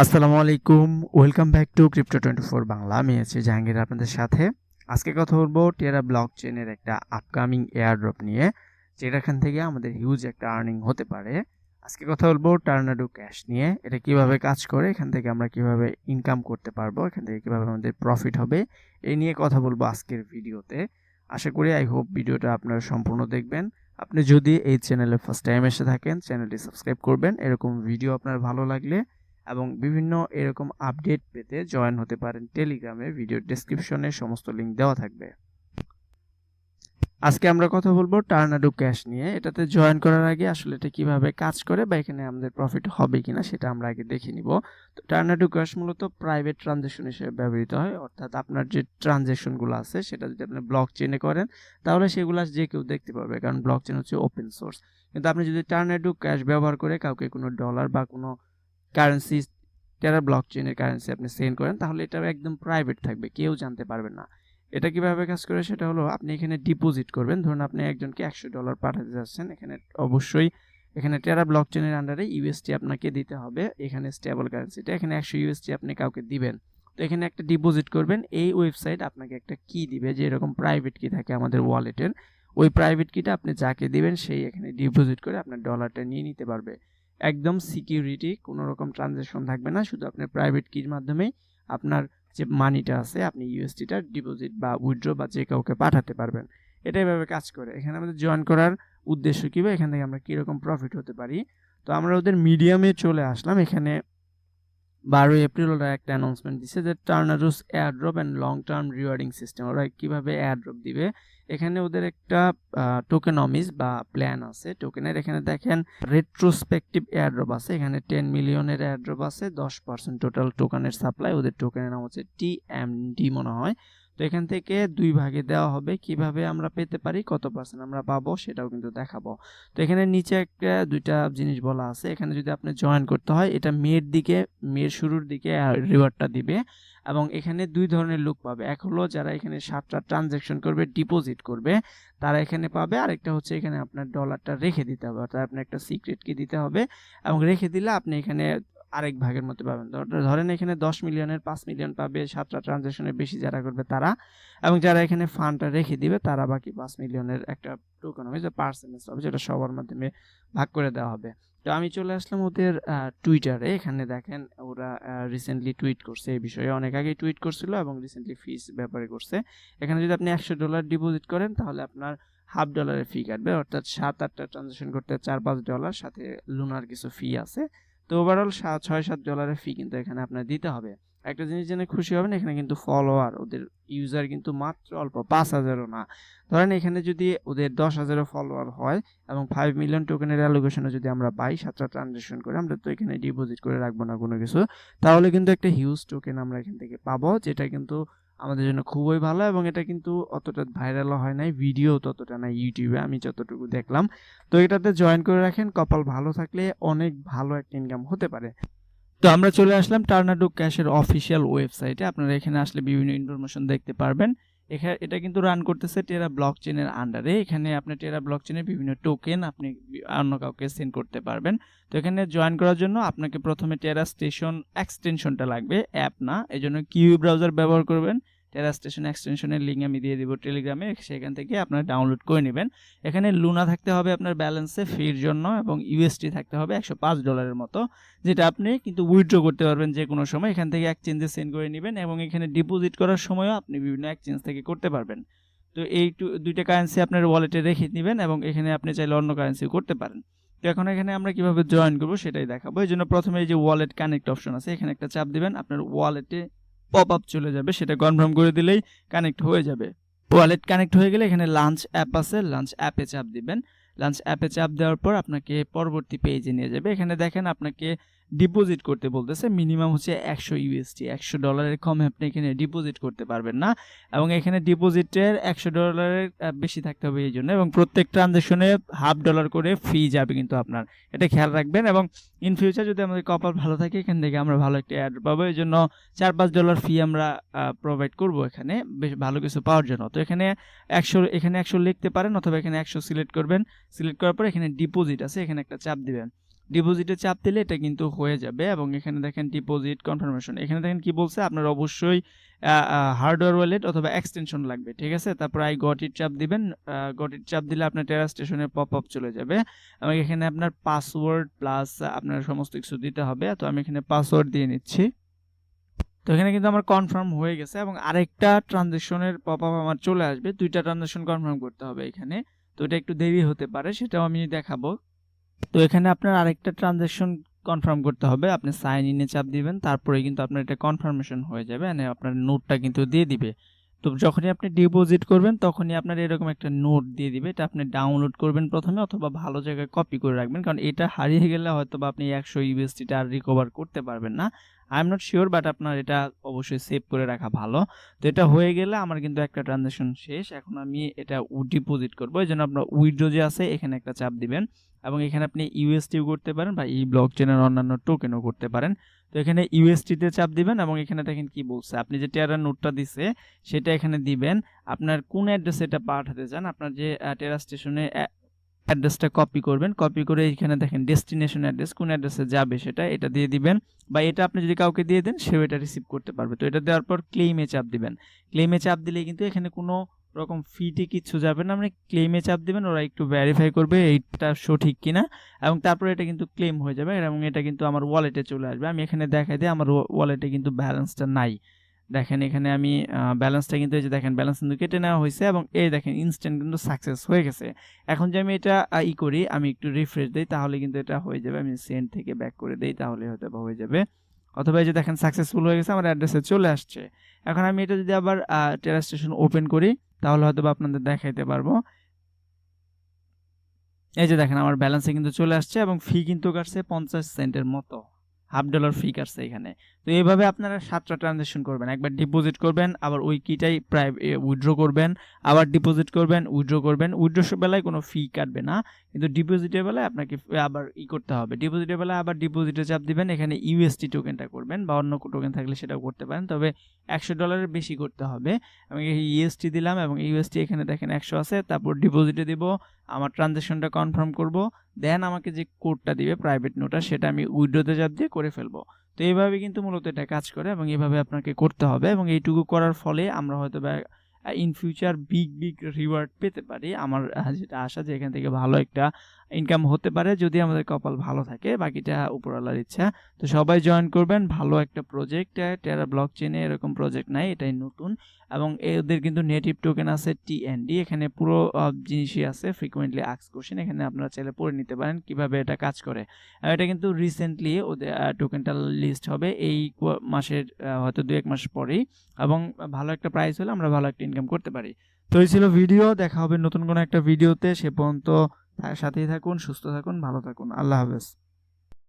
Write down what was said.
আসসালামু আলাইকুম, welcome back to ক্রিপ্টো24 Bangla. আমি আছি জাহাঙ্গীর আপনাদের সাথে। আজকে কথা বলবো টেরা ব্লকচেনের একটা আপকামিং এয়ারড্রপ নিয়ে, যেটাখান থেকে আমাদের হিউজ একটা আর্নিং হতে পারে। আজকে কথা বলবো টার্নাডো ক্যাশ নিয়ে। এটা কিভাবে কাজ করে, এখান থেকে আমরা কিভাবে ইনকাম করতে পারবো, এখান থেকে কিভাবে আমাদের প্রফিট হবে, এই নিয়ে কথা বলবো আজকের ভিডিওতে। আশা করি আই হোপ ভিডিওটা আপনারা সম্পূর্ণ দেখবেন। আপনি যদি এই চ্যানেলে ফার্স্ট টাইম এসে থাকেন, চ্যানেলটি সাবস্ক্রাইব করবেন। এরকম ভিডিও আপনার ভালো লাগলে এবং বিভিন্ন এরকম আপডেট পেতে জয়েন হতে পারেন টেলিগ্রামে। ভিডিও ডেসক্রিপশনে সমস্ত লিঙ্ক দেওয়া থাকবে। আজকে আমরা কথা বলবো টার্নাডো ক্যাশ নিয়ে। এটাতে জয়েন করার আগে আসলে এটা কিভাবে কাজ করে বা এখানে আমাদের প্রফিট হবে কিনা সেটা আমরা আগে দেখে নিব। তো টার্নাডো ক্যাশ মূলত প্রাইভেট ট্রানজ্যাকশন হিসেবে ব্যবহৃত হয়, অর্থাৎ আপনার যে ট্রানজ্যাকশনগুলো আছে সেটা যদি আপনি ব্লক চেনে করেন তাহলে সেগুলো যে কেউ দেখতে পারবে, কারণ ব্লক চেন হচ্ছে ওপেন সোর্স। কিন্তু আপনি যদি টার্নাডো ক্যাশ ব্যবহার করে কাউকে কোনো ডলার বা কোনো কারেন্সি, টেরা ব্লকচেনের কারেন্সি আপনি সেন্ড করেন, তাহলে এটা একদম প্রাইভেট থাকবে, কেউ জানতে পারবে না। এটা কিভাবে কাজ করে সেটা হলো, আপনি এখানে ডিপোজিট করবেন। ধরুন আপনি একজনকে $100 পাঠাতে যাচ্ছেন, এখানে অবশ্যই এখানে টেরা ব্লকচেনের আন্ডারে ইউএসটি আপনাকে দিতে হবে। এখানে স্টেবল কারেন্সিটা এখানে 100 ইউএসটি আপনি কাউকে দিবেন। তো এখানে একটা ডিপোজিট করবেন। এই ওয়েবসাইট আপনাকে একটা কি দিবে, যে এরকম প্রাইভেট কি থাকে আমাদের ওয়ালেটের, ওই প্রাইভেট কিটা আপনি যাকে দিবেন সেই এখানে ডিপোজিট করে আপনার ডলারটা নিয়ে নিতে পারবে। একদম সিকিউরিটি, কোনো রকম ট্রানজ্যাকশন থাকবে না, শুধু আপনার প্রাইভেট কির মাধ্যমেই আপনার যে মানিটা আছে আপনি ইউএসডিটা ডিপোজিট বা উইথড্র বা যে কাউকে পাঠাতে পারবেন। এটা এভাবে কাজ করে। এখানে আমাদের জয়েন করার উদ্দেশ্য কী বা এখান থেকে আমরা কীরকম প্রফিট হতে পারি। তো আমরা ওদের মিডিয়ামে চলে আসলাম। এখানে 12 এপ্রিল ওরা একটা অ্যানাউন্সমেন্ট দিচ্ছে যে Tornados airdrop and long term rewarding system. ওরা কীভাবে এয়ারড্রপ দিবে, এখানে ওদের একটা টোকেনমিজ বা প্ল্যান আছে টোকেনের। এখানে দেখেন রেট্রোস্পেকটিভ এয়ারড্রপ আছে, এখানে 10 মিলিয়নের এয়ারড্রপ আছে, 10% টোটাল টোকেনের সাপ্লাই। ওদের টোকেনের নাম হচ্ছে টিএমডি মনে হয়। তো এখান থেকে 2 ভাগে দেওয়া হবে। কিভাবে আমরা পেতে পারি, কত পার্সেন্ট আমরা পাবো সেটাও কিন্তু দেখাবো। তো এখানে নিচে একটা দুইটা জিনিস বলা আছে। এখানে যদি আপনি জয়েন করতে হয়, এটা মের শুরুর দিকে রিওয়ার্ডটা দিবে। এবং এখানে 2 ধরনের লোক পাবে। এক হলো যারা এখানে 7টা ট্রানজ্যাকশন করবে, ডিপোজিট করবে, তারা এখানে পাবে। আরেকটা হচ্ছে এখানে আপনার ডলারটা রেখে দিতে হবে, অর্থাৎ আপনার একটা সিক্রেট কি দিতে হবে এবং রেখে দিলে আপনি এখানে আরেক ভাগের মতো পাবেন। ধরেন এখানে 10 মিলিয়নের 5 মিলিয়ন পাবে 7টা ট্রানজ্যাকশনের বেশি যারা করবে তারা, এবং যারা এখানে ফান্ডটা রেখে দিবে তারা বাকি 5 মিলিয়নের একটা টোকেন হবে, যে পার্সেন্টেজ হবে, যেটা সবার মাধ্যমে ভাগ করে দেওয়া হবে। তো আমি চলে আসলাম ওদের টুইটারে। এখানে দেখেন ওরা রিসেন্টলি টুইট করছে এই বিষয়ে, অনেক আগেই টুইট করছিল এবং রিসেন্টলি ফিস ব্যাপারে করছে। এখানে যদি আপনি $100 ডিপোজিট করেন তাহলে আপনার $1/2 ফি কাটবে, অর্থাৎ 7-8টা ট্রানজ্যাকশন করতে $4-5, সাথে লুনার কিছু ফি আছে। তো ওভারঅল $6-7 ফি কিন্তু এখানে আপনার দিতে হবে। একটা জিনিস জেনে খুশি হবেন, এখানে কিন্তু ফলোয়ার, ওদের ইউজার কিন্তু মাত্র অল্প, 5,000ও না। ধরেন এখানে যদি ওদের 10,000 ফলোয়ার হয় এবং 5 মিলিয়ন টোকেনের অ্যালোকেশনে যদি আমরা পাই 7টা ট্রানজ্যাকশন করে, আমরা তো এখানে ডিপোজিট করে রাখবো না কোনো কিছু, তাহলে কিন্তু একটা হিউজ টোকেন আমরা এখান থেকে পাবো, যেটা কিন্তু আমাদের জন্য খুবই ভালো। এবং এটা কিন্তু অতটা ভাইরালও হয় নাই, ভিডিও ততটা নাই ইউটিউবে, আমি যতটুকু দেখলাম। তো এটাতে জয়েন করে রাখেন, কপাল ভালো থাকলে অনেক ভালো একটা ইনকাম হতে পারে। তো আমরা চলে আসলাম টার্নাডো ক্যাশের অফিসিয়াল ওয়েবসাইটে। আপনারা এখানে আসলে বিভিন্ন ইনফরমেশন দেখতে পারবেন। এটা কিন্তু রান করতেছে টেরা ব্লকচেনের আন্ডারে। এখানে আপনি টেরা ব্লকচেনের বিভিন্ন টোকেন আপনি অন্য কাউকে সেন্ড করতে পারবেন। তো এখানে জয়েন করার জন্য আপনাকে প্রথমে টেরা স্টেশন এক্সটেনশনটা লাগবে, অ্যাপ না, এই জন্য কিউ ব্রাউজার ব্যবহার করবেন। টেরা স্টেশন এক্সটেনশনের লিঙ্ক আমি দিয়ে দিব টেলিগ্রামে, সেখান থেকে আপনারা ডাউনলোড করে নেবেন। এখানে লুনা থাকতে হবে আপনার ব্যালেন্সে ফির জন্য, এবং ইউএসটি থাকতে হবে $105 মতো, যেটা আপনি কিন্তু উইথড্র করতে পারবেন যে কোনো সময়। এখান থেকে এক্সচেঞ্জে সেন্ড করে নেবেন, এবং এখানে ডিপোজিট করার সময়ও আপনি বিভিন্ন এক্সচেঞ্জ থেকে করতে পারবেন। তো এই দুইটা কারেন্সি আপনার ওয়ালেটে রেখে নেবেন, এবং এখানে আপনি চাইলে অন্য কারেন্সিও করতে পারেন। তো এখন এখানে আমরা কিভাবে জয়েন করব সেটাই দেখাবো। এই জন্য প্রথমে এই যে ওয়ালেট কানেক্ট অপশন আছে, এখানে একটা চাপ দিবেন, আপনার ওয়ালেটে পপ আপ চলে যাবে, সেটা কনফার্ম করে দিলেই কানেক্ট হয়ে যাবে। ওয়ালেট কানেক্ট হয়ে গেলে এখানে লাঞ্চ অ্যাপ আছে, লাঞ্চ অ্যাপে চাপ দিবেন। লাঞ্চ অ্যাপে চাপ দেওয়ার পর আপনাকে পরবর্তী পেজে নিয়ে যাবে। এখানে দেখেন আপনাকে ডিপোজিট করতে বলতেছে, মিনিমাম হচ্ছে 100 ইউএসটি, $100 কমে আপনি এখানে ডিপোজিট করতে পারবেন না, এবং এখানে ডিপোজিটের $100 বেশি থাকতে হবে এই জন্য, এবং প্রত্যেক ট্রানজ্যাকশনে $1/2 করে ফি যাবে কিন্তু আপনার, এটা খেয়াল রাখবেন। এবং ইন ফিউচার যদি আমাদের কপাল ভালো থাকে এখান থেকে আমরা ভালো একটা অ্যাড পাবো, এই জন্য $4-5 ফি আমরা প্রোভাইড করবো এখানে বেশ ভালো কিছু পাওয়ার জন্য। তো এখানে 100 লিখতে পারেন, অথবা এখানে 100 সিলেক্ট করবেন। সিলেক্ট করার পর এখানে ডিপোজিট আছে, এখানে একটা চাপ দিবেন। ডিপোজিটে চাপ দিলে এটা কিন্তু হয়ে যাবে এবং এখানে দেখেন ডিপোজিট কনফার্মেশন, এখানে দেখেন কি বলছে, আপনার অবশ্যই হার্ডওয়্যার ওয়ালেট অথবা এক্সটেনশন লাগবে, ঠিক আছে। তারপর আই গট ইট চাপ দিবেন, গট ইট চাপ দিলে আপনার টেরা স্টেশনের পপ আপ চলে যাবে এবং এখানে আপনার পাসওয়ার্ড প্লাস আপনার সমস্ত কিছু দিতে হবে। তো আমি এখানে পাসওয়ার্ড দিয়ে নিচ্ছি। তো এখানে কিন্তু আমার কনফার্ম হয়ে গেছে এবং আরেকটা ট্রানজ্যাকশনের পপ আপ আমার চলে আসবে, 2টা ট্রানজ্যাকশন কনফার্ম করতে হবে এখানে। তো এটা একটু দেরি হতে পারে, সেটাও আমি দেখাবো। তো এখানে আপনার আরেকটা ট্রানজ্যাকশন কনফার্ম করতে হবে, আপনি সাইন ইনে চাপ দিবেন, তারপরে কিন্তু আপনার এটা কনফার্মেশন হয়ে যাবে, মানে আপনার নোটটা কিন্তু দিয়ে দিবে। তো যখনই আপনি ডিপোজিট করবেন তখনই আপনার এরকম একটা নোট দিয়ে দিবে, এটা আপনি ডাউনলোড করবেন প্রথমে অথবা ভালো জায়গায় কপি করে রাখবেন, কারণ এটা হারিয়ে গেলে হয়তো বা আপনি 100 ইউএসডিটা আর রিকভার করতে পারবেন না। I am not sure, but আপনার এটা অবশ্যই সেভ করে রাখা ভালো। তো এটা হয়ে গেলে আমার কিন্তু একটা ট্রানজ্যাকশন শেষ। এখন আমি এটা ডিপোজিট করবো, এই জন্য আপনার উইথড্র যে আছে এখানে একটা চাপ দিবেন এবং এখানে আপনি ইউএসটিও করতে পারেন বা এই ব্লকচেনের অন্যান্য টোকেনও করতে পারেন। তো এখানে ইউএসটিতে চাপ দিবেন এবং এখানে দেখেন কি বলছে, আপনি যে টেরা নোটটা দিছে সেটা এখানে দিবেন, আপনার কোন অ্যাড্রেসে এটা পাঠাতে চান, আপনার যে টেরা স্টেশনে অ্যাড্রেসটা কপি করবেন, কপি করে এখানে দেখেন ডেস্টিনেশন অ্যাড্রেস, কোন অ্যাড্রেসে যাবে সেটা এটা দিয়ে দিবেন, বা এটা আপনি যদি কাউকে দিয়ে দেন সেও এটা রিসিভ করতে পারবে। তো এটা দেওয়ার পর ক্লেইমে চাপ দিবেন, ক্লেইমে চাপ দিলে কিন্তু এখানে কোনো রকম ফিটে কিচ্ছু যাবে না, আপনি ক্লেইমে চাপ দিবেন, ওরা একটু ভেরিফাই করবে এইটা সঠিক কিনা এবং তারপরে এটা কিন্তু ক্লেম হয়ে যাবে এবং এটা কিন্তু আমার ওয়ালেটে চলে আসবে। আমি এখানে দেখাই দিই আমার ওয়ালেটে কিন্তু ব্যালেন্সটা নাই, দেখেন এখানে আমি ব্যালেন্সটা কিন্তু এই যে দেখেন ব্যালেন্স কিন্তু কেটে নেওয়া হয়েছে এবং এই দেখেন ইনস্ট্যান্ট কিন্তু সাকসেস হয়ে গেছে। এখন যে আমি এটা করি, আমি একটু রিফ্রেশ দিই তাহলে কিন্তু এটা হয়ে যাবে, আমি সেন্ড থেকে ব্যাক করে দিই তাহলে হয়তো বা হয়ে যাবে, অথবা এই যে দেখেন সাকসেসফুল হয়ে গেছে, আমার অ্যাড্রেসে চলে আসছে। এখন আমি এটা যদি আবার টেরা স্টেশন ওপেন করি তাহলে হয়তো বা আপনাদের দেখাইতে পারবো। এই যে দেখেন আমার ব্যালেন্সে কিন্তু চলে আসছে এবং ফি কিন্তু কাটছে 50 সেন্টের মতো, $1/2 ফি কাটছে এখানে। তো এইভাবে আপনারা 7টা ট্রানজ্যাকশন করবেন, একবার ডিপোজিট করবেন, আবার ওই কিটাই প্রায় উইথড্র করবেন, আবার ডিপোজিট করবেন, উইথড্র করবেন। উইথড্রর বেলায় কোনো ফি কাটবে না, কিন্তু ডিপোজিটের বেলায় আপনাকে আবার করতে হবে, ডিপোজিটের বেলায় আবার ডিপোজিটে চাপ দিবেন, এখানে ইউএসটি টোকেনটা করবেন বা অন্য টোকেন থাকলে সেটাও করতে পারেন, তবে $100 বেশি করতে হবে। আমি ইউএসটি দিলাম এবং ইউএসটি এখানে দেখেন 100 আছে, তারপর ডিপোজিটে দিব, আমার ট্রানজ্যাকশনটা কনফার্ম করব, দেন আমাকে যে কোডটা দিবে প্রাইভেট নোটটা সেটা আমি উইথড্রতে চাপ দিয়ে করে ফেলবো। তো এইভাবে কিন্তু মূলত এটা কাজ করে এবং এইভাবে আপনাকে করতে হবে এবং এইটুকু করার ফলে আমরা হয়তো ইন ফিউচার বিগ রিওয়ার্ড পেতে পারি। আমার যেটা আশা যে এখান থেকে ভালো একটা ইনকাম হতে পারে যদি আমাদের কপাল ভালো থাকে, বাকিটা উপরওয়ালার ইচ্ছা। তো সবাই জয়েন করবেন, ভালো একটা প্রজেক্ট, টেরা ব্লকচেনে এরকম প্রজেক্ট নাই, এটাই নতুন এবং এদের কিন্তু নেটিভ টোকেন আছে TND, এখানে পুরো জিনিসই আছে, ফ্রিকোয়েন্টলি আস্কড কোশ্চেন, এখানে আপনারা চাইলে পড়ে নিতে পারেন কিভাবে এটা কাজ করে। এটা কিন্তু রিসেন্টলি ওদের টোকেনটা লিস্ট হবে এই মাসের হয়তো 2-1 মাস পরেই এবং ভালো একটা প্রাইস হলে আমরা ভালো একটা ইনকাম করতে পারি। তো এই ছিল ভিডিও, দেখা হবে নতুন কোনো একটা ভিডিওতে, সে পর্যন্ত সাথেই থাকুন, সুস্থ থাকুন, ভালো থাকুন, আল্লাহ হাফেজ।